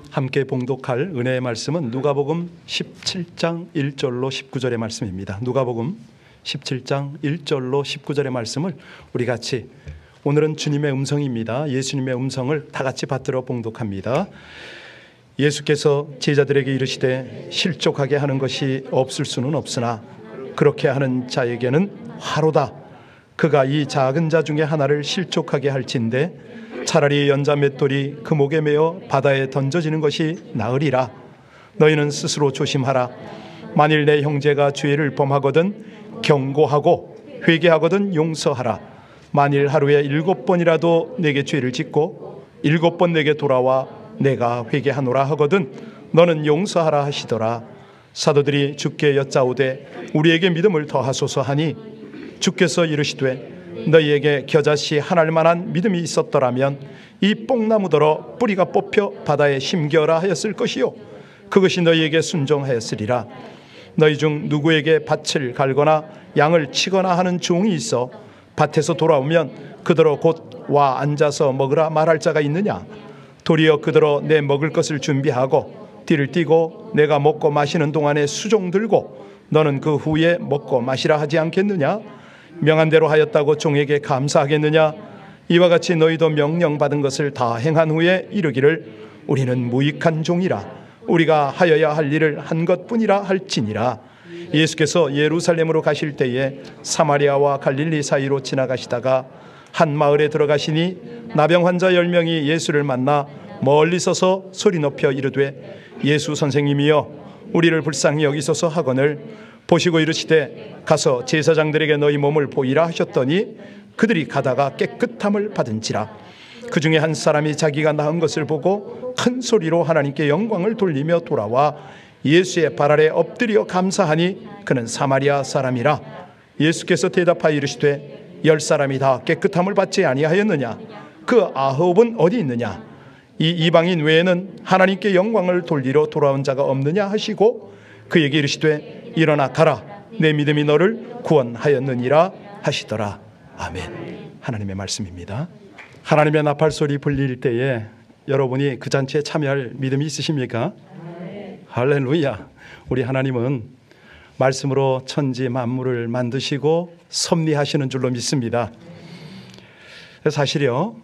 함께 봉독할 은혜의 말씀은 누가복음 17장 1절로 19절의 말씀입니다. 누가복음 17장 1절로 19절의 말씀을 우리 같이, 오늘은 주님의 음성입니다. 예수님의 음성을 다 같이 받들어 봉독합니다. 예수께서 제자들에게 이르시되 실족하게 하는 것이 없을 수는 없으나 그렇게 하는 자에게는 화로다. 그가 이 작은 자 중에 하나를 실족하게 할진대 차라리 연자 맷돌이 그 목에 매어 바다에 던져지는 것이 나으리라. 너희는 스스로 조심하라. 만일 내 형제가 죄를 범하거든 경고하고 회개하거든 용서하라. 만일 하루에 7번이라도 내게 죄를 짓고 7번 내게 돌아와 내가 회개하노라 하거든 너는 용서하라 하시더라. 사도들이 주께 여짜오되 우리에게 믿음을 더하소서 하니 주께서 이르시되 너희에게 겨자씨 하나일 만한 믿음이 있었더라면 이 뽕나무더러 뿌리가 뽑혀 바다에 심겨라 하였을 것이요 그것이 너희에게 순종하였으리라. 너희 중 누구에게 밭을 갈거나 양을 치거나 하는 종이 있어 밭에서 돌아오면 그더러 곧 와 앉아서 먹으라 말할 자가 있느냐? 도리어 그더러 내 먹을 것을 준비하고 뒤를 띠고 내가 먹고 마시는 동안에 수종 들고 너는 그 후에 먹고 마시라 하지 않겠느냐? 명한 대로 하였다고 종에게 감사하겠느냐? 이와 같이 너희도 명령받은 것을 다 행한 후에 이르기를 우리는 무익한 종이라. 우리가 하여야 할 일을 한 것뿐이라 할지니라. 예수께서 예루살렘으로 가실 때에 사마리아와 갈릴리 사이로 지나가시다가 한 마을에 들어가시니 나병 환자 10명이 예수를 만나 멀리 서서 소리 높여 이르되 예수 선생님이여 우리를 불쌍히 여기소서 하거늘 보시고 이르시되 가서 제사장들에게 너희 몸을 보이라 하셨더니 그들이 가다가 깨끗함을 받은지라. 그 중에 한 사람이 자기가 나은 것을 보고 큰 소리로 하나님께 영광을 돌리며 돌아와 예수의 발 아래 엎드려 감사하니 그는 사마리아 사람이라. 예수께서 대답하여 이르시되 10사람이 다 깨끗함을 받지 아니하였느냐? 그 9은 어디 있느냐? 이 이방인 외에는 하나님께 영광을 돌리러 돌아온 자가 없느냐 하시고 그에게 이르시되 일어나 가라. 내 믿음이 너를 구원하였느니라 하시더라. 아멘. 하나님의 말씀입니다. 하나님의 나팔소리 불릴 때에 여러분이 그 잔치에 참여할 믿음이 있으십니까? 할렐루야. 우리 하나님은 말씀으로 천지 만물을 만드시고 섭리하시는 줄로 믿습니다. 사실요,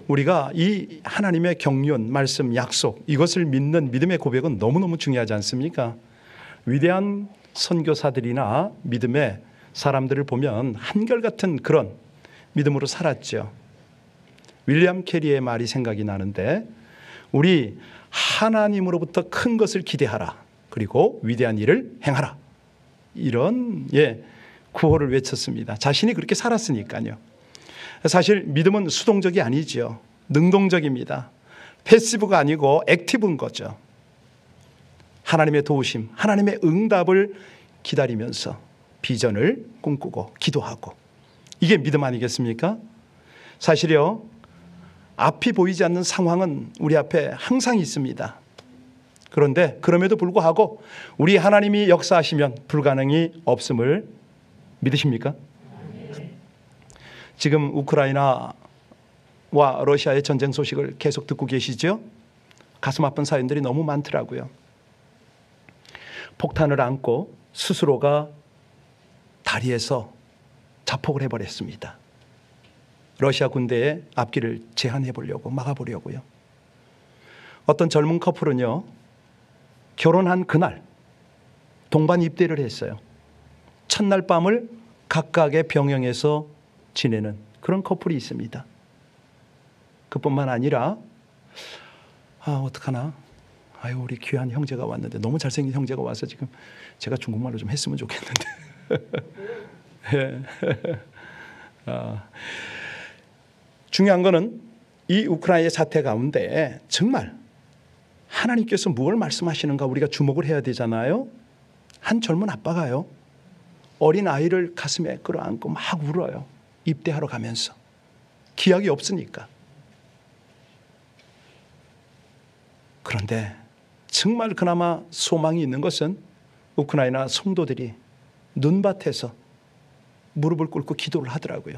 우리가 이 하나님의 경륜, 말씀, 약속, 이것을 믿는 믿음의 고백은 너무너무 중요하지 않습니까? 위대한 선교사들이나 믿음의 사람들을 보면 한결같은 그런 믿음으로 살았죠. 윌리엄 캐리의 말이 생각이 나는데, 우리 하나님으로부터 큰 것을 기대하라. 그리고 위대한 일을 행하라. 이런 구호를 외쳤습니다. 자신이 그렇게 살았으니까요. 사실 믿음은 수동적이 아니죠. 능동적입니다. 패시브가 아니고 액티브인 거죠. 하나님의 도우심, 하나님의 응답을 기다리면서 비전을 꿈꾸고 기도하고, 이게 믿음 아니겠습니까? 사실요, 앞이 보이지 않는 상황은 우리 앞에 항상 있습니다. 그런데 그럼에도 불구하고 우리 하나님이 역사하시면 불가능이 없음을 믿으십니까? 지금 우크라이나와 러시아의 전쟁 소식을 계속 듣고 계시죠? 가슴 아픈 사연들이 너무 많더라고요. 폭탄을 안고 스스로가 다리에서 자폭을 해버렸습니다. 러시아 군대의 앞길을 제한해 보려고, 막아보려고요. 어떤 젊은 커플은요, 결혼한 그날 동반 입대를 했어요. 첫날 밤을 각각의 병영에서 지내는 그런 커플이 있습니다. 그뿐만 아니라 어떡하나, 아유 우리 귀한 형제가 왔는데, 너무 잘생긴 형제가 와서 지금 제가 중국말로 좀 했으면 좋겠는데 중요한 거는 이 우크라이나의 사태 가운데 정말 하나님께서 무엇을 말씀하시는가 우리가 주목을 해야 되잖아요. 한 젊은 아빠가요, 어린 아이를 가슴에 끌어안고 막 울어요. 입대하러 가면서. 기약이 없으니까. 그런데 정말 그나마 소망이 있는 것은 우크라이나 성도들이 눈밭에서 무릎을 꿇고 기도를 하더라고요.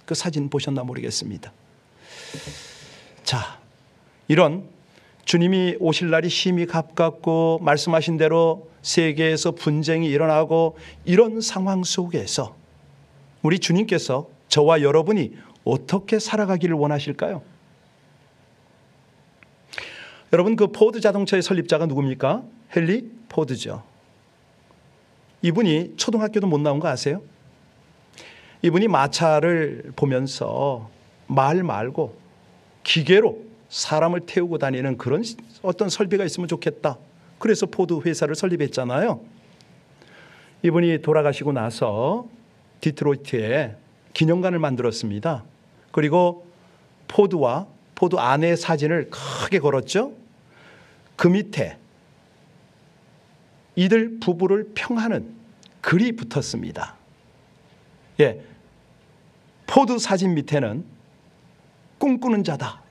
그 사진 보셨나 모르겠습니다. 자, 이런 주님이 오실 날이 심히 가깝고 말씀하신 대로 세계에서 분쟁이 일어나고 이런 상황 속에서 우리 주님께서 저와 여러분이 어떻게 살아가기를 원하실까요? 여러분, 그 포드 자동차의 설립자가 누굽니까? 헨리 포드죠. 이분이 초등학교도 못 나온 거 아세요? 이분이 마차를 보면서 말 말고 기계로 사람을 태우고 다니는 그런 어떤 설비가 있으면 좋겠다. 그래서 포드 회사를 설립했잖아요. 이분이 돌아가시고 나서 디트로이트에 기념관을 만들었습니다. 그리고 포드와 포드 아내의 사진을 크게 걸었죠. 그 밑에 이들 부부를 평하는 글이 붙었습니다. 예, 포드 사진 밑에는 꿈꾸는 자다,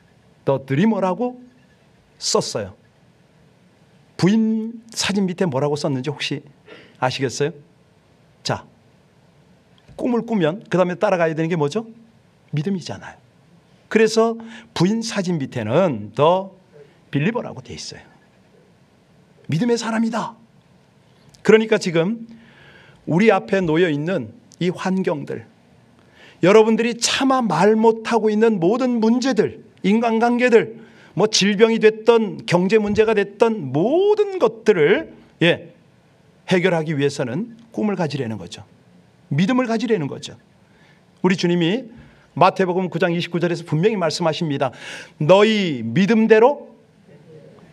더 드리머라고 썼어요. 부인 사진 밑에 뭐라고 썼는지 혹시 아시겠어요? 자, 꿈을 꾸면 그 다음에 따라가야 되는 게 뭐죠? 믿음이잖아요. 그래서 부인 사진 밑에는 더 빌리버라고 돼 있어요. 믿음의 사람이다. 그러니까 지금 우리 앞에 놓여 있는 이 환경들, 여러분들이 차마 말 못하고 있는 모든 문제들, 인간관계들, 뭐 질병이 됐던 경제 문제가 됐던 모든 것들을 해결하기 위해서는 꿈을 가지려는 거죠. 믿음을 가지려는 거죠. 우리 주님이 마태복음 9장 29절에서 분명히 말씀하십니다. 너희 믿음대로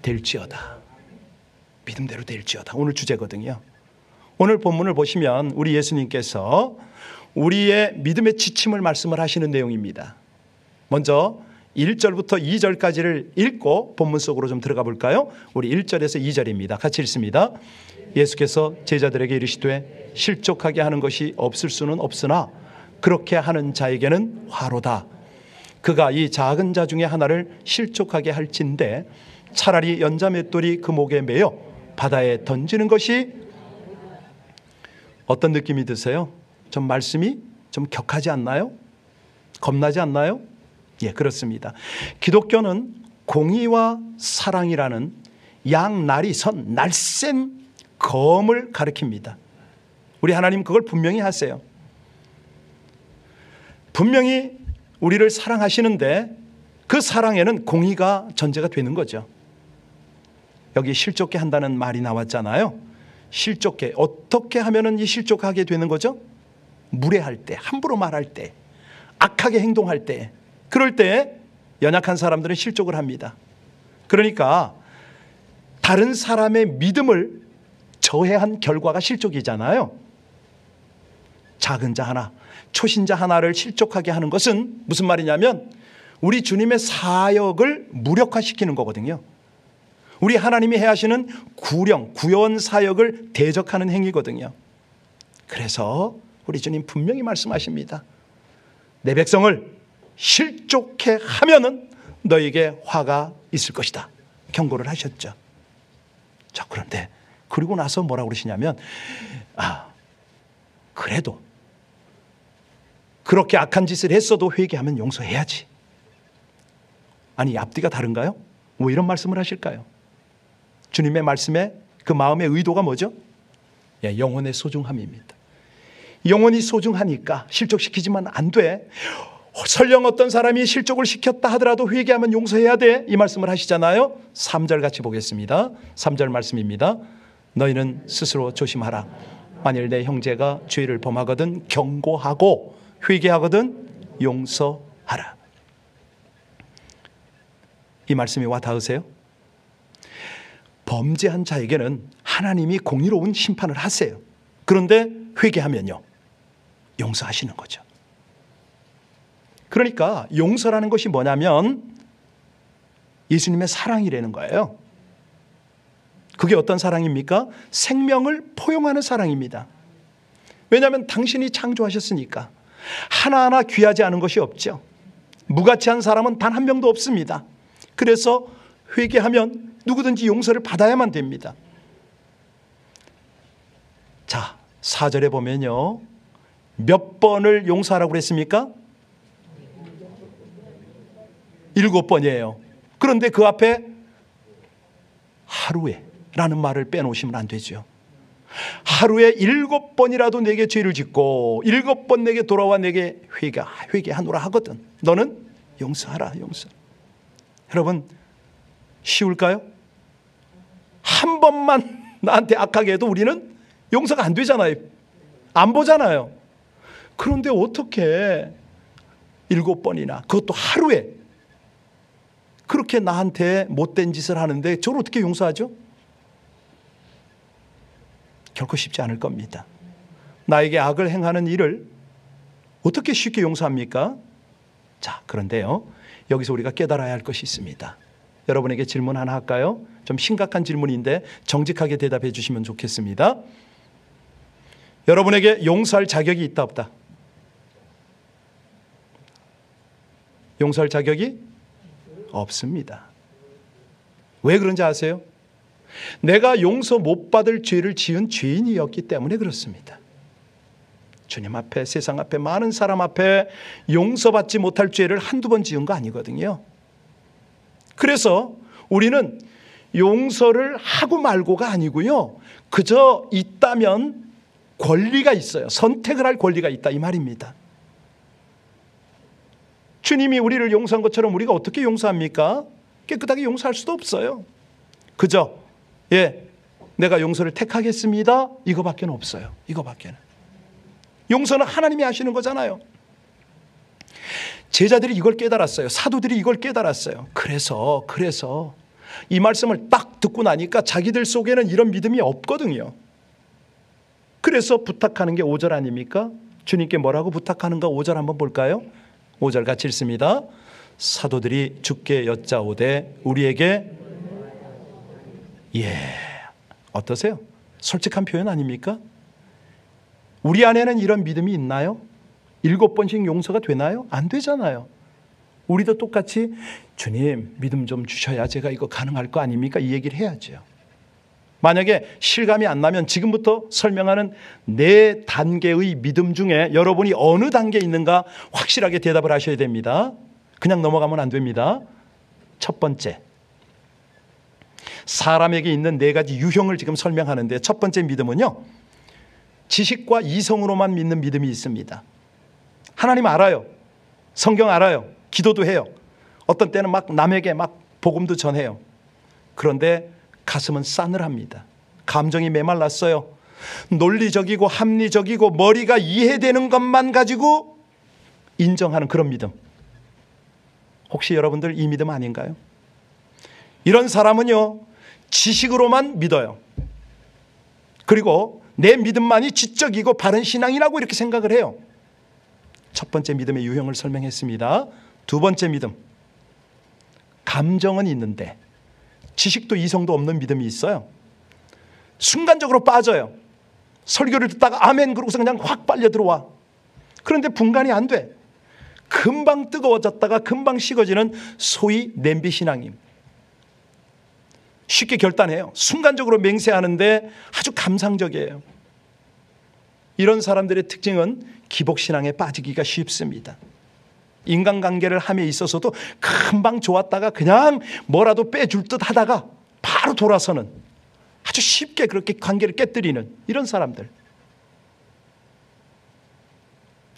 될지어다. 믿음대로 될지어다. 오늘 주제거든요. 오늘 본문을 보시면 우리 예수님께서 우리의 믿음의 지침을 말씀을 하시는 내용입니다. 먼저 1절부터 2절까지를 읽고 본문 속으로 좀 들어가 볼까요? 우리 1절에서 2절입니다. 같이 읽습니다. 예수께서 제자들에게 이르시되 실족하게 하는 것이 없을 수는 없으나 그렇게 하는 자에게는 화로다. 그가 이 작은 자 중에 하나를 실족하게 할진대 차라리 연자맷돌이 그 목에 매어 바다에 던지는 것이. 어떤 느낌이 드세요? 좀 말씀이 좀 격하지 않나요? 겁나지 않나요? 예, 그렇습니다. 기독교는 공의와 사랑이라는 양날이 선 날쌘 검을 가리킵니다. 우리 하나님 그걸 분명히 하세요. 분명히 우리를 사랑하시는데 그 사랑에는 공의가 전제가 되는 거죠. 여기 실족게 한다는 말이 나왔잖아요. 실족게, 어떻게 하면은 이 실족하게 되는 거죠? 무례할 때, 함부로 말할 때, 악하게 행동할 때, 그럴 때 연약한 사람들은 실족을 합니다. 그러니까 다른 사람의 믿음을 저해한 결과가 실족이잖아요. 작은 자 하나, 초신자 하나를 실족하게 하는 것은 무슨 말이냐면 우리 주님의 사역을 무력화시키는 거거든요. 우리 하나님이 해야 하시는 구원 사역을 대적하는 행위거든요. 그래서 우리 주님 분명히 말씀하십니다. 내 백성을 실족해 하면은 너에게 화가 있을 것이다. 경고를 하셨죠. 자, 그런데 그리고 나서 뭐라고 그러시냐면 그래도 그렇게 악한 짓을 했어도 회개하면 용서해야지. 아니, 앞뒤가 다른가요? 왜 이런 말씀을 하실까요? 주님의 말씀에 그 마음의 의도가 뭐죠? 영혼의 소중함입니다. 영혼이 소중하니까 실족시키지만 안 돼. 설령 어떤 사람이 실족을 시켰다 하더라도 회개하면 용서해야 돼. 이 말씀을 하시잖아요. 3절 같이 보겠습니다. 3절 말씀입니다. 너희는 스스로 조심하라. 만일 내 형제가 죄를 범하거든 경고하고 회개하거든 용서하라. 이 말씀이 와 닿으세요? 범죄한 자에게는 하나님이 공의로운 심판을 하세요. 그런데 회개하면요, 용서하시는 거죠. 그러니까 용서라는 것이 뭐냐면 예수님의 사랑이라는 거예요. 그게 어떤 사랑입니까? 생명을 포용하는 사랑입니다. 왜냐하면 당신이 창조하셨으니까. 하나하나 귀하지 않은 것이 없죠. 무가치한 사람은 단 한 명도 없습니다. 그래서 회개하면 누구든지 용서를 받아야만 됩니다. 자, 4절에 보면요, 몇 번을 용서하라고 그랬습니까? 7번이에요. 그런데 그 앞에 하루에 라는 말을 빼놓으시면 안 되죠. 하루에 7번이라도 내게 죄를 짓고 7번 내게 돌아와 내게 회개하노라 하거든. 너는 용서하라. 용서. 여러분, 쉬울까요? 한 번만 나한테 악하게 해도 우리는 용서가 안 되잖아요. 안 보잖아요. 그런데 어떻게 7번이나, 그것도 하루에 그렇게 나한테 못된 짓을 하는데 저를 어떻게 용서하죠? 결코 쉽지 않을 겁니다. 나에게 악을 행하는 일을 어떻게 쉽게 용서합니까? 자, 그런데요, 여기서 우리가 깨달아야 할 것이 있습니다. 여러분에게 질문 하나 할까요? 좀 심각한 질문인데 정직하게 대답해 주시면 좋겠습니다. 여러분에게 용서할 자격이 있다 없다? 용서할 자격이 없습니다. 왜 그런지 아세요? 내가 용서 못 받을 죄를 지은 죄인이었기 때문에 그렇습니다. 주님 앞에, 세상 앞에, 많은 사람 앞에 용서받지 못할 죄를 한두 번 지은 거 아니거든요. 그래서 우리는 용서를 하고 말고가 아니고요, 그저 있다면 권리가 있어요. 선택을 할 권리가 있다, 이 말입니다. 주님이 우리를 용서한 것처럼 우리가 어떻게 용서합니까? 깨끗하게 용서할 수도 없어요. 그저 내가 용서를 택하겠습니다, 이거밖에 없어요. 이거밖에는. 용서는 하나님이 하시는 거잖아요. 제자들이 이걸 깨달았어요. 사도들이 이걸 깨달았어요. 그래서 이 말씀을 딱 듣고 나니까 자기들 속에는 이런 믿음이 없거든요. 그래서 부탁하는 게 5절 아닙니까? 주님께 뭐라고 부탁하는가 5절 한번 볼까요? 5절 같이 읽습니다. 사도들이 주께 여짜오되 우리에게, 어떠세요? 솔직한 표현 아닙니까? 우리 안에는 이런 믿음이 있나요? 7번씩 용서가 되나요? 안 되잖아요. 우리도 똑같이 주님 믿음 좀 주셔야 제가 이거 가능할 거 아닙니까? 이 얘기를 해야죠. 만약에 실감이 안 나면 지금부터 설명하는 4단계의 믿음 중에 여러분이 어느 단계에 있는가 확실하게 대답을 하셔야 됩니다. 그냥 넘어가면 안 됩니다. 첫 번째, 사람에게 있는 4가지 유형을 지금 설명하는데, 첫 번째 믿음은요, 지식과 이성으로만 믿는 믿음이 있습니다. 하나님 알아요. 성경 알아요. 기도도 해요. 어떤 때는 막 남에게 막 복음도 전해요. 그런데 가슴은 싸늘합니다. 감정이 메말랐어요. 논리적이고 합리적이고 머리가 이해되는 것만 가지고 인정하는 그런 믿음. 혹시 여러분들 이 믿음 아닌가요? 이런 사람은요, 지식으로만 믿어요. 그리고 내 믿음만이 지적이고 바른 신앙이라고 이렇게 생각을 해요. 첫 번째 믿음의 유형을 설명했습니다. 두 번째 믿음, 감정은 있는데 지식도 이성도 없는 믿음이 있어요. 순간적으로 빠져요. 설교를 듣다가 아멘 그러고서 그냥 확 빨려 들어와. 그런데 분간이 안 돼. 금방 뜨거워졌다가 금방 식어지는 소위 냄비 신앙임. 쉽게 결단해요. 순간적으로 맹세하는데 아주 감상적이에요. 이런 사람들의 특징은 기복신앙에 빠지기가 쉽습니다. 인간관계를 함에 있어서도 금방 좋았다가 그냥 뭐라도 빼줄 듯 하다가 바로 돌아서는, 아주 쉽게 그렇게 관계를 깨뜨리는 이런 사람들,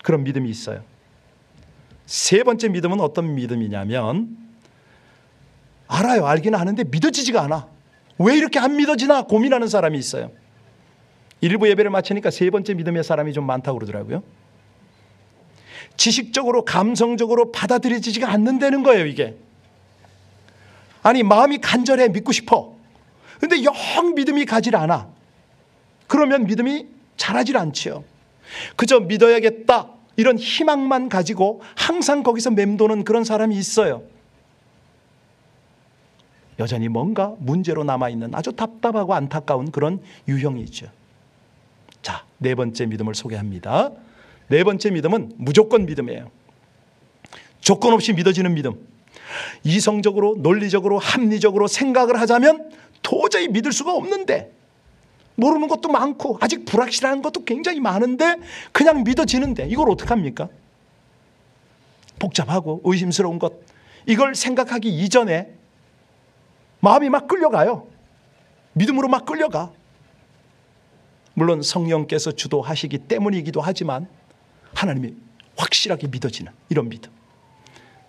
그런 믿음이 있어요. 세 번째 믿음은 어떤 믿음이냐면, 알아요. 알기는 아는데 믿어지지가 않아. 왜 이렇게 안 믿어지나 고민하는 사람이 있어요. 일부 예배를 마치니까 세 번째 믿음의 사람이 좀 많다고 그러더라고요. 지식적으로 감성적으로 받아들여지지가 않는다는 거예요. 이게 아니, 마음이 간절해, 믿고 싶어. 근데 영 믿음이 가질 않아. 그러면 믿음이 자라질 않지요. 그저 믿어야겠다 이런 희망만 가지고 항상 거기서 맴도는 그런 사람이 있어요. 여전히 뭔가 문제로 남아있는 아주 답답하고 안타까운 그런 유형이죠. 자, 네 번째 믿음을 소개합니다. 네 번째 믿음은 무조건 믿음이에요. 조건 없이 믿어지는 믿음. 이성적으로, 논리적으로, 합리적으로 생각을 하자면 도저히 믿을 수가 없는데, 모르는 것도 많고 아직 불확실한 것도 굉장히 많은데 그냥 믿어지는데, 이걸 어떡합니까? 복잡하고 의심스러운 것, 이걸 생각하기 이전에 마음이 막 끌려가요. 믿음으로 막 끌려가. 물론 성령께서 주도하시기 때문이기도 하지만 하나님이 확실하게 믿어지는 이런 믿음.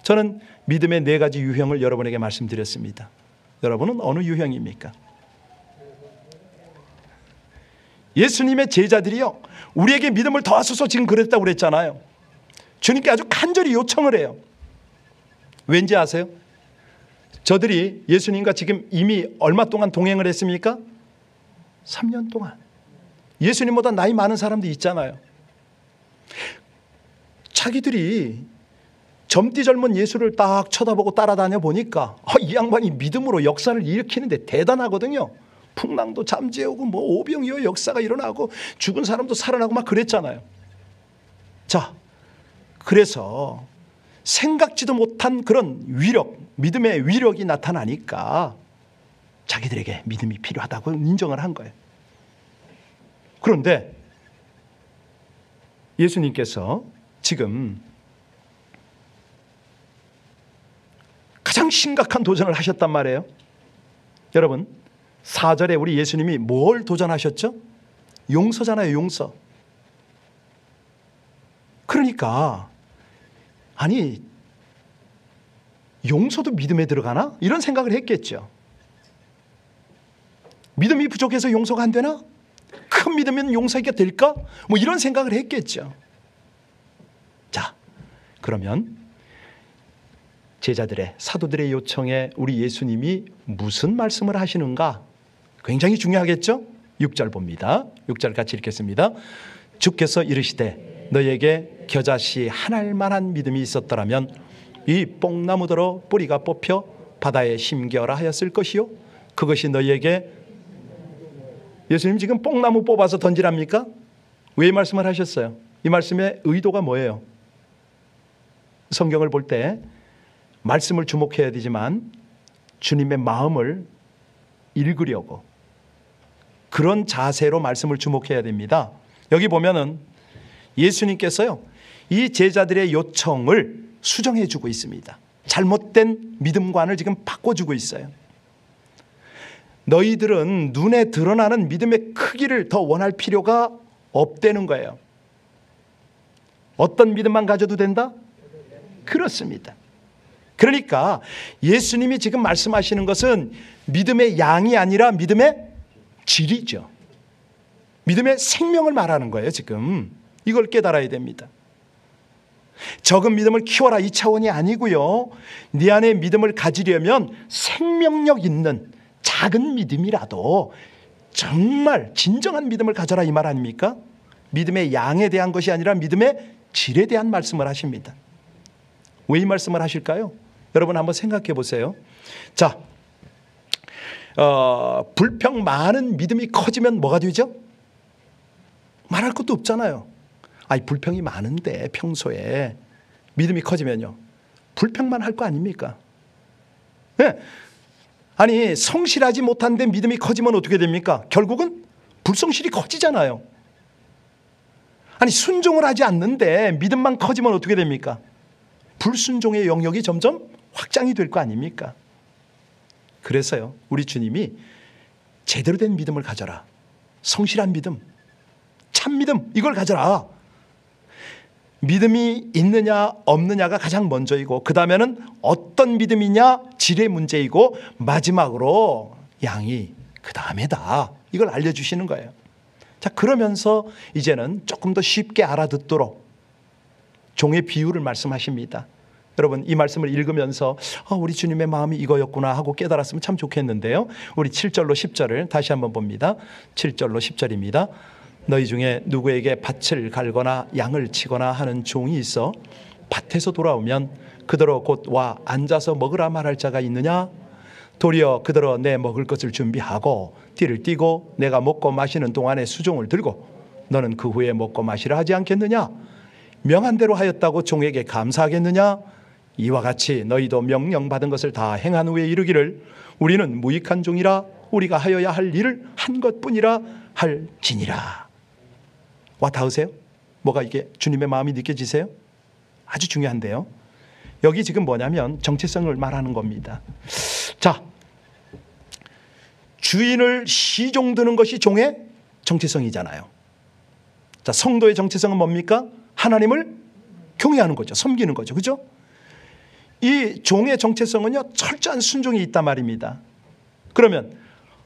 저는 믿음의 4가지 유형을 여러분에게 말씀드렸습니다. 여러분은 어느 유형입니까? 예수님의 제자들이요, 우리에게 믿음을 더하소서 지금 그랬다고 그랬잖아요. 주님께 아주 간절히 요청을 해요. 왠지 아세요? 저들이 예수님과 지금 이미 얼마 동안 동행을 했습니까? 3년 동안. 예수님보다 나이 많은 사람도 있잖아요. 자기들이 젊디 젊은 예수를 딱 쳐다보고 따라다녀 보니까 이 양반이 믿음으로 역사를 일으키는데 대단하거든요. 풍랑도 잠재우고 뭐 오병이어 역사가 일어나고 죽은 사람도 살아나고 막 그랬잖아요. 자, 그래서 생각지도 못한 그런 위력, 믿음의 위력이 나타나니까 자기들에게 믿음이 필요하다고 인정을 한 거예요. 그런데 예수님께서 지금 가장 심각한 도전을 하셨단 말이에요. 여러분, 4절에 우리 예수님이 뭘 도전하셨죠? 용서잖아요, 용서. 그러니까 아니, 용서도 믿음에 들어가나? 이런 생각을 했겠죠. 믿음이 부족해서 용서가 안 되나? 큰 믿으면 용서가 될까? 뭐 이런 생각을 했겠죠. 자, 그러면 제자들의, 사도들의 요청에 우리 예수님이 무슨 말씀을 하시는가? 굉장히 중요하겠죠? 6절 봅니다. 6절 같이 읽겠습니다. 주께서 이르시되 너에게 겨자씨 한 알만한 믿음이 있었더라면 이 뽕나무더러 뿌리가 뽑혀 바다에 심겨라 하였을 것이요. 그것이 너희에게, 예수님 지금 뽕나무 뽑아서 던지랍니까? 왜 이 말씀을 하셨어요? 이 말씀의 의도가 뭐예요? 성경을 볼 때 말씀을 주목해야 되지만 주님의 마음을 읽으려고 그런 자세로 말씀을 주목해야 됩니다. 여기 보면은 예수님께서요, 이 제자들의 요청을 수정해 주고 있습니다. 잘못된 믿음관을 지금 바꿔주고 있어요. 너희들은 눈에 드러나는 믿음의 크기를 더 원할 필요가 없다는 거예요. 어떤 믿음만 가져도 된다? 그렇습니다. 그러니까 예수님이 지금 말씀하시는 것은 믿음의 양이 아니라 믿음의 질이죠. 믿음의 생명을 말하는 거예요. 지금 이걸 깨달아야 됩니다. 적은 믿음을 키워라 이 차원이 아니고요, 네 안에 믿음을 가지려면 생명력 있는 작은 믿음이라도 정말 진정한 믿음을 가져라 이 말 아닙니까? 믿음의 양에 대한 것이 아니라 믿음의 질에 대한 말씀을 하십니다. 왜 이 말씀을 하실까요? 여러분 한번 생각해 보세요. 자, 불평 많은 믿음이 커지면 뭐가 되죠? 말할 것도 없잖아요. 아니, 불평이 많은데 평소에 믿음이 커지면요, 불평만 할 거 아닙니까? 네. 아니, 성실하지 못한데 믿음이 커지면 어떻게 됩니까? 결국은 불성실이 커지잖아요. 아니, 순종을 하지 않는데 믿음만 커지면 어떻게 됩니까? 불순종의 영역이 점점 확장이 될 거 아닙니까? 그래서요, 우리 주님이 제대로 된 믿음을 가져라, 성실한 믿음, 참 믿음, 이걸 가져라. 믿음이 있느냐 없느냐가 가장 먼저이고, 그 다음에는 어떤 믿음이냐 질의 문제이고, 마지막으로 양이 그 다음에다, 이걸 알려주시는 거예요. 자, 그러면서 이제는 조금 더 쉽게 알아듣도록 종의 비유를 말씀하십니다. 여러분, 이 말씀을 읽으면서 우리 주님의 마음이 이거였구나 하고 깨달았으면 참 좋겠는데요. 우리 7절로 10절을 다시 한번 봅니다. 7절로 10절입니다. 너희 중에 누구에게 밭을 갈거나 양을 치거나 하는 종이 있어 밭에서 돌아오면 그대로 곧 와 앉아서 먹으라 말할 자가 있느냐? 도리어 그대로 내 먹을 것을 준비하고 띠를 띠고 내가 먹고 마시는 동안에 수종을 들고 너는 그 후에 먹고 마시라 하지 않겠느냐? 명한 대로 하였다고 종에게 감사하겠느냐? 이와 같이 너희도 명령받은 것을 다 행한 후에 이르기를 우리는 무익한 종이라 우리가 하여야 할 일을 한 것뿐이라 할지니라. 와 닿으세요? 뭐가 이게 주님의 마음이 느껴지세요? 아주 중요한데요. 여기 지금 뭐냐면 정체성을 말하는 겁니다. 자, 주인을 시종드는 것이 종의 정체성이잖아요. 자, 성도의 정체성은 뭡니까? 하나님을 경외하는 거죠. 섬기는 거죠. 그죠? 이 종의 정체성은요, 철저한 순종이 있단 말입니다. 그러면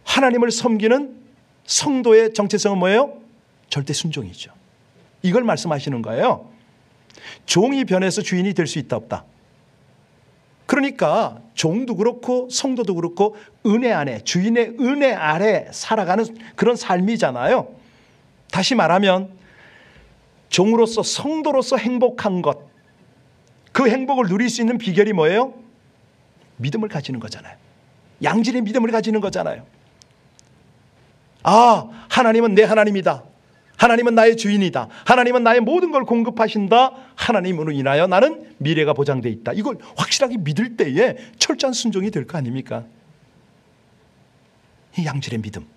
하나님을 섬기는 성도의 정체성은 뭐예요? 절대 순종이죠. 이걸 말씀하시는 거예요. 종이 변해서 주인이 될 수 있다 없다. 그러니까 종도 그렇고 성도도 그렇고 은혜 안에, 주인의 은혜 아래 살아가는 그런 삶이잖아요. 다시 말하면 종으로서, 성도로서 행복한 것, 그 행복을 누릴 수 있는 비결이 뭐예요? 믿음을 가지는 거잖아요. 양질의 믿음을 가지는 거잖아요. 아, 하나님은 내 하나님이다. 하나님은 나의 주인이다. 하나님은 나의 모든 걸 공급하신다. 하나님으로 인하여 나는 미래가 보장되어 있다. 이걸 확실하게 믿을 때에 철저한 순종이 될 거 아닙니까? 이 양질의 믿음.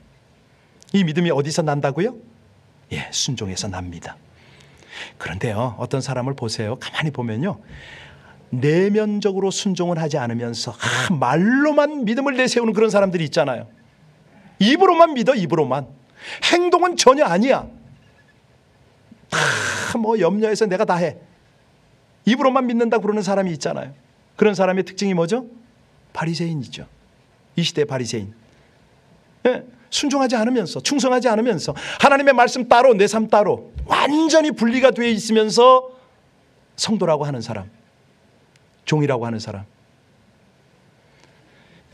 이 믿음이 어디서 난다고요? 예, 순종에서 납니다. 그런데요, 어떤 사람을 보세요. 가만히 보면요, 내면적으로 순종을 하지 않으면서 말로만 믿음을 내세우는 그런 사람들이 있잖아요. 입으로만 믿어, 입으로만. 행동은 전혀 아니야. 다 뭐 염려해서 내가 다 해. 입으로만 믿는다고 그러는 사람이 있잖아요. 그런 사람의 특징이 뭐죠? 바리새인이죠. 이 시대의 바리새인. 예, 순종하지 않으면서, 충성하지 않으면서, 하나님의 말씀 따로 내 삶 따로 완전히 분리가 되어 있으면서 성도라고 하는 사람, 종이라고 하는 사람.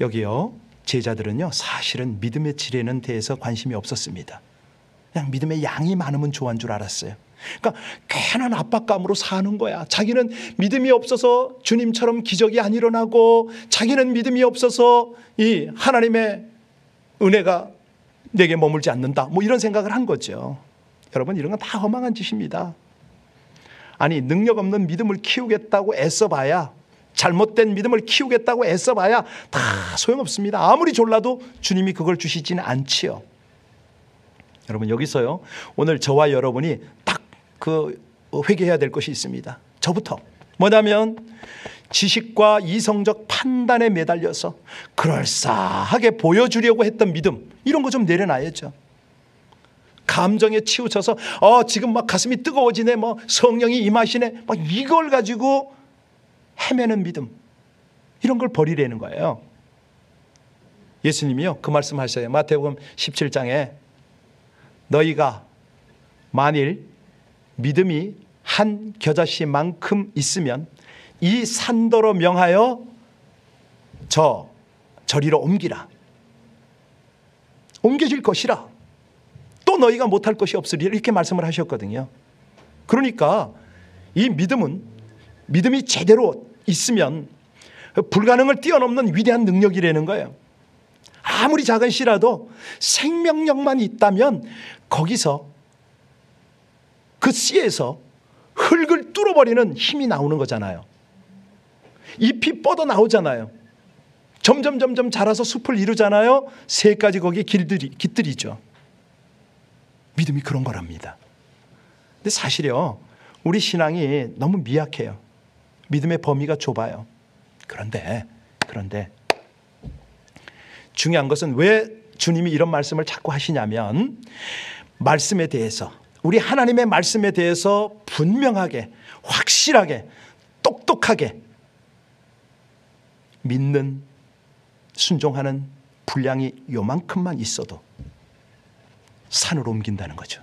여기요, 제자들은요, 사실은 믿음의 질에는 대해서 관심이 없었습니다. 그냥 믿음의 양이 많으면 좋아한 줄 알았어요. 그러니까 괜한 압박감으로 사는 거야. 자기는 믿음이 없어서 주님처럼 기적이 안 일어나고, 자기는 믿음이 없어서 이 하나님의 은혜가 내게 머물지 않는다, 뭐 이런 생각을 한 거죠. 여러분, 이런 건 다 허망한 짓입니다. 아니, 능력 없는 믿음을 키우겠다고 애써봐야, 잘못된 믿음을 키우겠다고 애써봐야 다 소용없습니다. 아무리 졸라도 주님이 그걸 주시지는 않지요. 여러분, 여기서요, 오늘 저와 여러분이 딱 회개해야 될 것이 있습니다. 저부터. 뭐냐면 지식과 이성적 판단에 매달려서 그럴싸하게 보여주려고 했던 믿음, 이런 거 좀 내려놔야죠. 감정에 치우쳐서 지금 막 가슴이 뜨거워지네, 뭐 성령이 임하시네, 막 이걸 가지고 헤매는 믿음, 이런 걸 버리라는 거예요. 예수님이요, 그 말씀하셔요. 마태복음 17장에 너희가 만일 믿음이 한 겨자씨만큼 있으면 이 산더러 명하여 저리로 옮기라. 옮겨질 것이라. 또 너희가 못할 것이 없으리라. 이렇게 말씀을 하셨거든요. 그러니까 이 믿음이 제대로 있으면 불가능을 뛰어넘는 위대한 능력이라는 거예요. 아무리 작은 씨라도 생명력만 있다면 거기서, 그 씨에서 흙을 뚫어버리는 힘이 나오는 거잖아요. 잎이 뻗어 나오잖아요. 점점 자라서 숲을 이루잖아요. 새까지 거기에 깃들이죠. 믿음이 그런 거랍니다. 근데 사실요, 우리 신앙이 너무 미약해요. 믿음의 범위가 좁아요. 그런데 중요한 것은 왜 주님이 이런 말씀을 자꾸 하시냐면, 말씀에 대해서, 우리 하나님의 말씀에 대해서 분명하게, 확실하게, 똑똑하게 믿는, 순종하는 분량이 요만큼만 있어도 산으로 옮긴다는 거죠.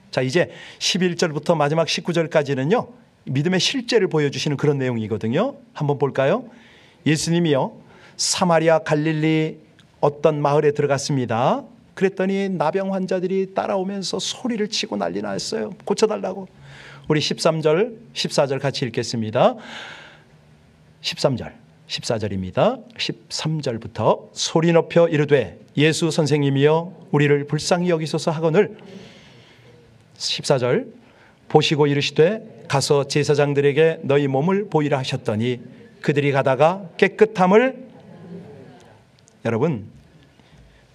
자, 이제 11절부터 마지막 19절까지는요, 믿음의 실제를 보여주시는 그런 내용이거든요. 한번 볼까요? 예수님이요, 사마리아 갈릴리 어떤 마을에 들어갔습니다. 그랬더니 나병 환자들이 따라오면서 소리를 치고 난리 났어요. 고쳐달라고. 우리 13절, 14절 같이 읽겠습니다. 14절입니다. 13절부터 소리 높여 이르되 예수 선생님이여 우리를 불쌍히 여기소서 하거늘. 14절 보시고 이르시되 가서 제사장들에게 너희 몸을 보이라 하셨더니 그들이 가다가 깨끗함을. 여러분,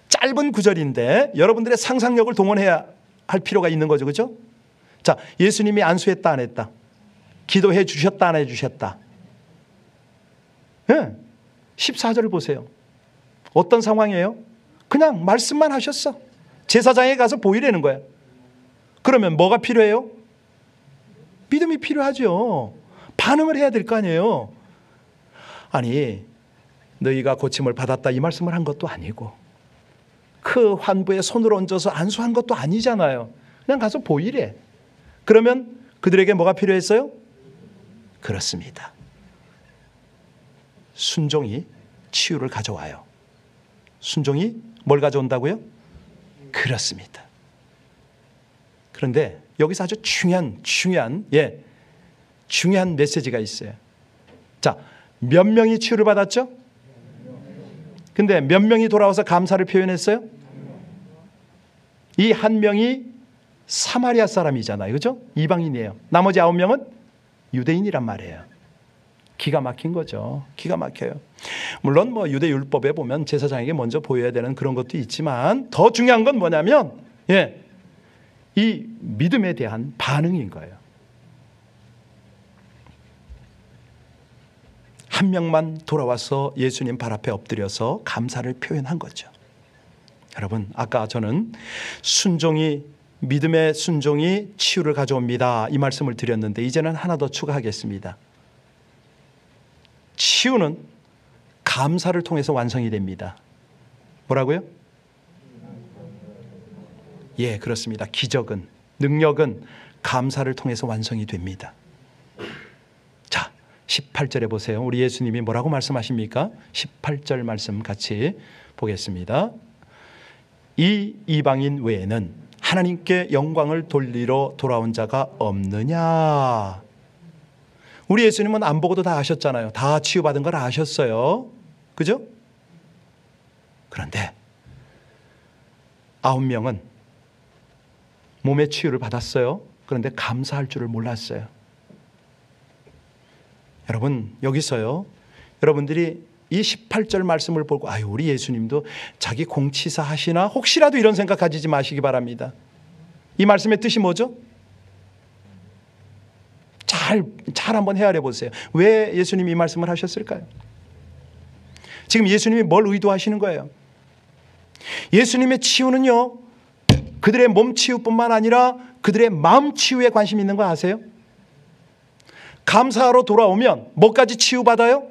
짧은 구절인데 여러분들의 상상력을 동원해야 할 필요가 있는 거죠. 그렇죠? 자, 예수님이 안수했다 안 했다? 기도해 주셨다 안 해 주셨다? 네. 14절을 보세요. 어떤 상황이에요? 그냥 말씀만 하셨어. 제사장에 가서 보이라는 거야. 그러면 뭐가 필요해요? 믿음이 필요하죠. 반응을 해야 될 거 아니에요. 아니, 너희가 고침을 받았다 이 말씀을 한 것도 아니고 그 환부에 손을 얹어서 안수한 것도 아니잖아요. 그냥 가서 보이래. 그러면 그들에게 뭐가 필요했어요? 그렇습니다. 순종이 치유를 가져와요. 순종이 뭘 가져온다고요? 그렇습니다. 그런데 여기서 아주 중요한 메시지가 있어요. 자, 몇 명이 치유를 받았죠? 근데 몇 명이 돌아와서 감사를 표현했어요? 이 한 명이 사마리아 사람이잖아요. 그죠? 이방인이에요. 나머지 9명은 유대인이란 말이에요. 기가 막힌 거죠. 기가 막혀요. 물론 뭐 유대 율법에 보면 제사장에게 먼저 보여야 되는 그런 것도 있지만 더 중요한 건 뭐냐면 이 믿음에 대한 반응인 거예요. 한 명만 돌아와서 예수님 발 앞에 엎드려서 감사를 표현한 거죠. 여러분, 아까 저는 믿음의 순종이 치유를 가져옵니다 이 말씀을 드렸는데 이제는 하나 더 추가하겠습니다. 치유는 감사를 통해서 완성이 됩니다. 뭐라고요? 예, 그렇습니다. 기적은, 능력은 감사를 통해서 완성이 됩니다. 자, 18절에 보세요. 우리 예수님이 뭐라고 말씀하십니까? 18절 말씀 같이 보겠습니다. 이 이방인 외에는 하나님께 영광을 돌리러 돌아온 자가 없느냐. 우리 예수님은 안 보고도 다 아셨잖아요. 다 치유받은 걸 아셨어요. 그죠? 그런데 9명은 몸의 치유를 받았어요. 그런데 감사할 줄을 몰랐어요. 여러분, 여기서요, 여러분들이 이 18절 말씀을 보고 아유, 우리 예수님도 자기 공치사 하시나 혹시라도 이런 생각 가지지 마시기 바랍니다. 이 말씀의 뜻이 뭐죠? 잘 한번 헤아려 보세요. 왜 예수님이 이 말씀을 하셨을까요? 지금 예수님이 뭘 의도하시는 거예요? 예수님의 치유는요, 그들의 몸 치유뿐만 아니라 그들의 마음 치유에 관심 있는 거 아세요? 감사하러 돌아오면 뭐까지 치유받아요?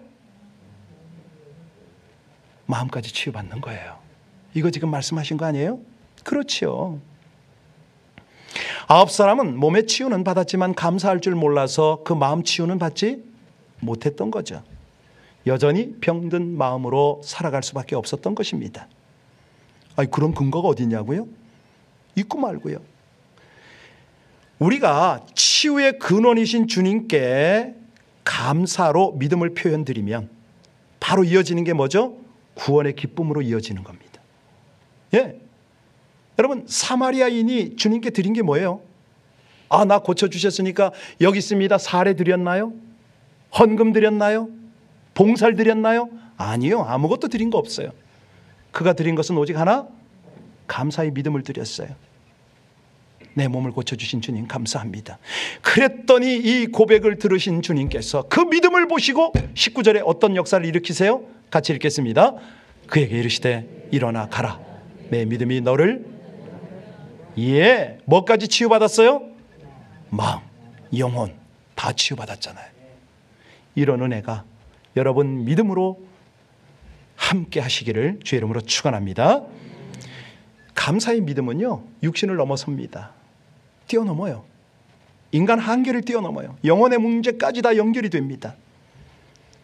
마음까지 치유받는 거예요. 이거 지금 말씀하신 거 아니에요? 그렇죠. 9사람은 몸의 치유는 받았지만 감사할 줄 몰라서 그 마음 치유는 받지 못했던 거죠. 여전히 병든 마음으로 살아갈 수밖에 없었던 것입니다. 아니, 그런 근거가 어디 있냐고요? 있고 말고요. 우리가 치유의 근원이신 주님께 감사로 믿음을 표현드리면 바로 이어지는 게 뭐죠? 구원의 기쁨으로 이어지는 겁니다. 예, 여러분, 사마리아인이 주님께 드린 게 뭐예요? 아, 나 고쳐주셨으니까 여기 있습니다. 사례 드렸나요? 헌금 드렸나요? 봉사를 드렸나요? 아니요, 아무것도 드린 거 없어요. 그가 드린 것은 오직 하나, 감사의 믿음을 드렸어요. 내 몸을 고쳐주신 주님 감사합니다. 그랬더니 이 고백을 들으신 주님께서 그 믿음을 보시고 19절에 어떤 역사를 일으키세요? 같이 읽겠습니다. 그에게 이르시되 일어나 가라. 내 믿음이 너를, 예, 뭐까지 치유받았어요? 마음, 영혼 다 치유받았잖아요. 이런 은혜가 여러분 믿음으로 함께 하시기를 주의 이름으로 축원합니다. 감사의 믿음은요, 육신을 넘어섭니다. 뛰어넘어요. 인간 한계를 뛰어넘어요. 영혼의 문제까지 다 연결이 됩니다.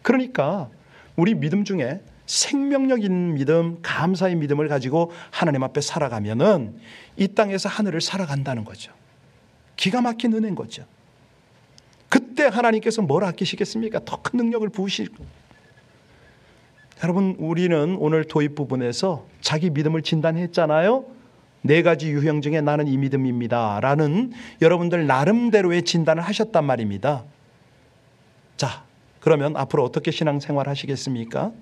그러니까 우리 믿음 중에 생명력 있는 믿음, 감사의 믿음을 가지고 하나님 앞에 살아가면은 이 땅에서 하늘을 살아간다는 거죠. 기가 막힌 은혜인 거죠. 그때 하나님께서 뭘 아끼시겠습니까? 더 큰 능력을 부으시고. 여러분, 우리는 오늘 도입 부분에서 자기 믿음을 진단했잖아요. 4가지 유형 중에 나는 이 믿음입니다 라는 여러분들 나름대로의 진단을 하셨단 말입니다. 자, 그러면 앞으로 어떻게 신앙생활 하시겠습니까?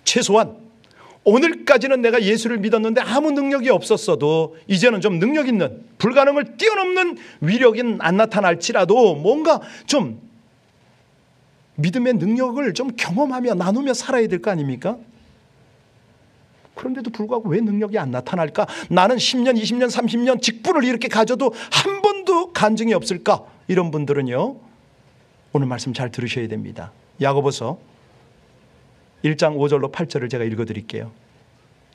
최소한 오늘까지는 내가 예수를 믿었는데 아무 능력이 없었어도 이제는 좀 능력 있는, 불가능을 뛰어넘는 위력이 안 나타날지라도 뭔가 좀 믿음의 능력을 좀 경험하며 나누며 살아야 될 거 아닙니까? 그런데도 불구하고 왜 능력이 안 나타날까? 나는 10년, 20년, 30년 직분을 이렇게 가져도 한 번도 간증이 없을까? 이런 분들은요, 오늘 말씀 잘 들으셔야 됩니다. 야고보서 1장 5절로 8절을 제가 읽어드릴게요.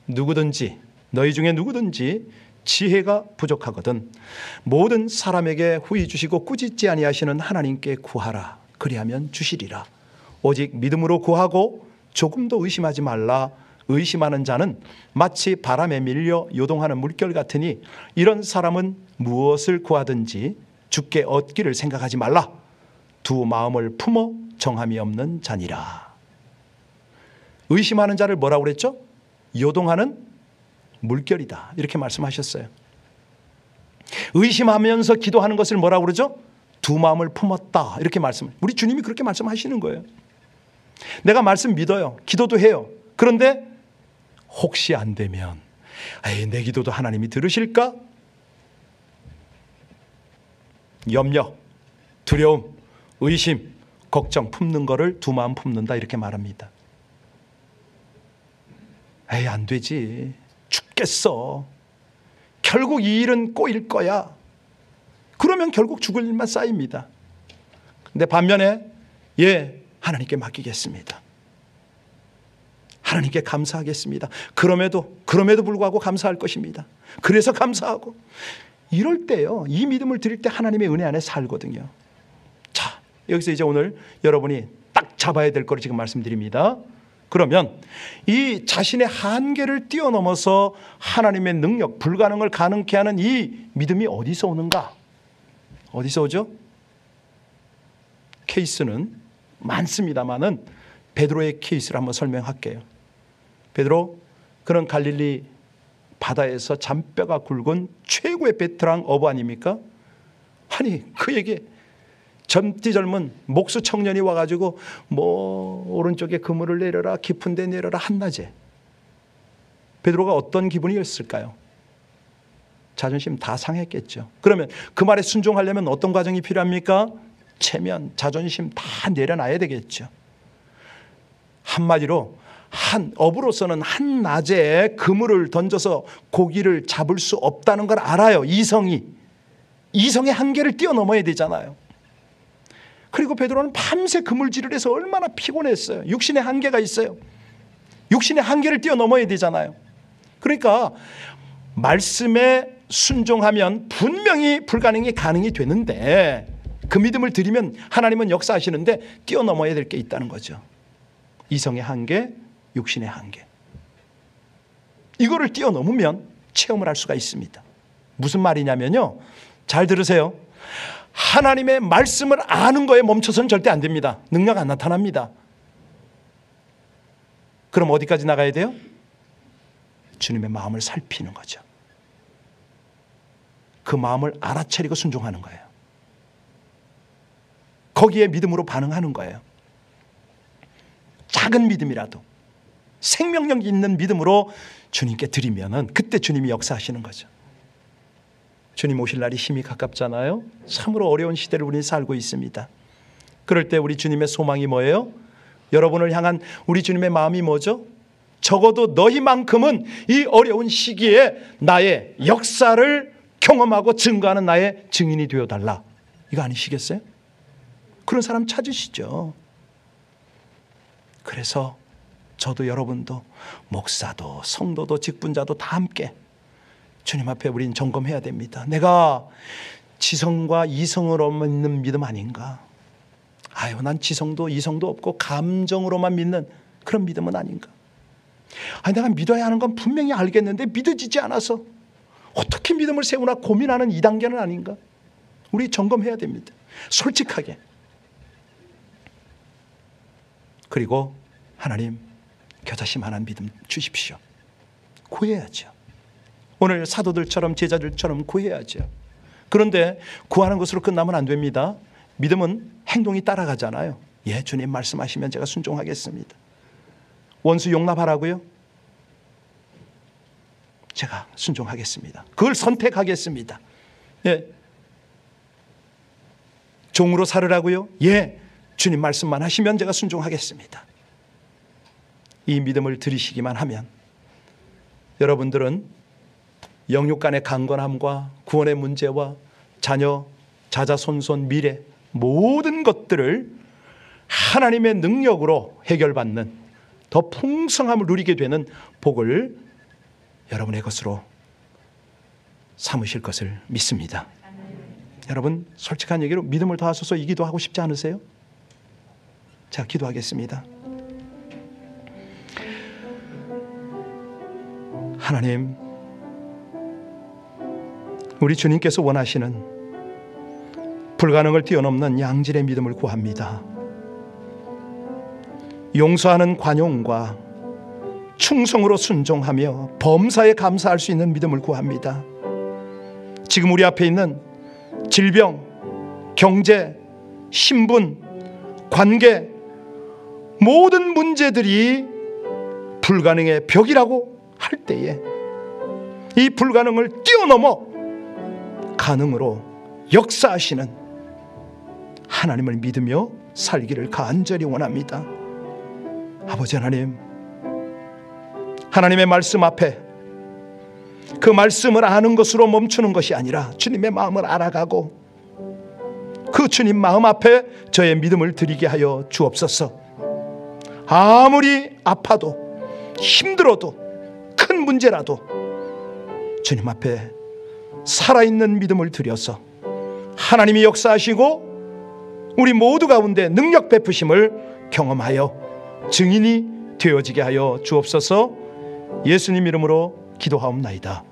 누구든지, 너희 중에 누구든지 지혜가 부족하거든 모든 사람에게 후히 주시고 꾸짖지 아니하시는 하나님께 구하라. 그리하면 주시리라. 오직 믿음으로 구하고 조금도 의심하지 말라. 의심하는 자는 마치 바람에 밀려 요동하는 물결 같으니 이런 사람은 무엇을 구하든지 주께 얻기를 생각하지 말라. 두 마음을 품어 정함이 없는 자니라. 의심하는 자를 뭐라고 그랬죠? 요동하는 물결이다, 이렇게 말씀하셨어요. 의심하면서 기도하는 것을 뭐라고 그러죠? 두 마음을 품었다, 이렇게 말씀. 우리 주님이 그렇게 말씀하시는 거예요. 내가 말씀 믿어요. 기도도 해요. 그런데 혹시 안 되면 내 기도도 하나님이 들으실까? 염려, 두려움, 의심, 걱정 품는 거를 두 마음 품는다, 이렇게 말합니다. 안 되지. 죽겠어. 결국 이 일은 꼬일 거야. 그러면 결국 죽을 일만 쌓입니다. 근데 반면에 하나님께 맡기겠습니다. 하나님께 감사하겠습니다. 그럼에도 불구하고 감사할 것입니다. 그래서 감사하고, 이럴 때요, 이 믿음을 드릴 때 하나님의 은혜 안에 살거든요. 자, 여기서 이제 오늘 여러분이 딱 잡아야 될 거를 지금 말씀드립니다. 그러면 이 자신의 한계를 뛰어넘어서 하나님의 능력, 불가능을 가능케 하는 이 믿음이 어디서 오는가? 어디서 오죠? 케이스는 많습니다만은 베드로의 케이스를 한번 설명할게요. 베드로, 그런 갈릴리 바다에서 잔뼈가 굵은 최고의 베테랑 어부 아닙니까? 아니, 그에게 젊디 젊은 목수 청년이 와가지고 오른쪽에 그물을 내려라, 깊은 데 내려라, 한낮에. 베드로가 어떤 기분이었을까요? 자존심 다 상했겠죠. 그러면 그 말에 순종하려면 어떤 과정이 필요합니까? 체면, 자존심 다 내려놔야 되겠죠. 한마디로 어부로서는 한낮에 그물을 던져서 고기를 잡을 수 없다는 걸 알아요. 이성의 한계를 뛰어넘어야 되잖아요. 그리고 베드로는 밤새 그물질을 해서 얼마나 피곤했어요. 육신의 한계가 있어요. 육신의 한계를 뛰어넘어야 되잖아요. 그러니까 말씀에 순종하면 분명히 불가능이 가능이 되는데, 그 믿음을 드리면 하나님은 역사하시는데 뛰어넘어야 될 게 있다는 거죠. 이성의 한계, 육신의 한계. 이거를 뛰어넘으면 체험을 할 수가 있습니다. 무슨 말이냐면요, 잘 들으세요. 하나님의 말씀을 아는 거에 멈춰서는 절대 안 됩니다. 능력 안 나타납니다. 그럼 어디까지 나가야 돼요? 주님의 마음을 살피는 거죠. 그 마음을 알아차리고 순종하는 거예요. 거기에 믿음으로 반응하는 거예요. 작은 믿음이라도 생명력 있는 믿음으로 주님께 드리면은 그때 주님이 역사하시는 거죠. 주님 오실 날이 힘이 가깝잖아요. 참으로 어려운 시대를 우리는 살고 있습니다. 그럴 때 우리 주님의 소망이 뭐예요? 여러분을 향한 우리 주님의 마음이 뭐죠? 적어도 너희만큼은 이 어려운 시기에 나의 역사를 경험하고 증거하는 나의 증인이 되어달라. 이거 아니시겠어요? 그런 사람 찾으시죠. 그래서 저도 여러분도 목사도 성도도 직분자도 다 함께 주님 앞에 우린 점검해야 됩니다. 내가 지성과 이성으로만 믿는 믿음 아닌가? 난 지성도 이성도 없고 감정으로만 믿는 그런 믿음은 아닌가? 내가 믿어야 하는 건 분명히 알겠는데 믿어지지 않아서 어떻게 믿음을 세우나 고민하는 2단계는 아닌가? 우리 점검해야 됩니다. 솔직하게. 그리고 하나님, 겨자씨만한 믿음 주십시오. 구해야죠. 오늘 사도들처럼 제자들처럼 구해야죠. 그런데 구하는 것으로 끝나면 안 됩니다. 믿음은 행동이 따라가잖아요. 주님 말씀하시면 제가 순종하겠습니다. 원수 용납하라고요? 제가 순종하겠습니다. 그걸 선택하겠습니다. 종으로 살으라고요? 주님 말씀만 하시면 제가 순종하겠습니다. 이 믿음을 들이시기만 하면 여러분들은 영육 간의 강건함과 구원의 문제와 자녀, 자자손손, 미래 모든 것들을 하나님의 능력으로 해결받는 더 풍성함을 누리게 되는 복을 여러분의 것으로 삼으실 것을 믿습니다. 여러분 솔직한 얘기로 믿음을 더하소서 이 기도하고 싶지 않으세요? 자, 기도하겠습니다. 하나님, 우리 주님께서 원하시는 불가능을 뛰어넘는 양질의 믿음을 구합니다. 용서하는 관용과 충성으로 순종하며 범사에 감사할 수 있는 믿음을 구합니다. 지금 우리 앞에 있는 질병, 경제, 신분, 관계 모든 문제들이 불가능의 벽이라고 할 때에 이 불가능을 뛰어넘어 가능으로 역사하시는 하나님을 믿으며 살기를 간절히 원합니다. 아버지 하나님, 하나님의 말씀 앞에 그 말씀을 아는 것으로 멈추는 것이 아니라 주님의 마음을 알아가고 그 주님 마음 앞에 저의 믿음을 드리게 하여 주옵소서. 아무리 아파도 힘들어도 큰 문제라도 주님 앞에 살아있는 믿음을 드려서 하나님이 역사하시고 우리 모두 가운데 능력 베푸심을 경험하여 증인이 되어지게 하여 주옵소서. 예수님 이름으로 기도하옵나이다.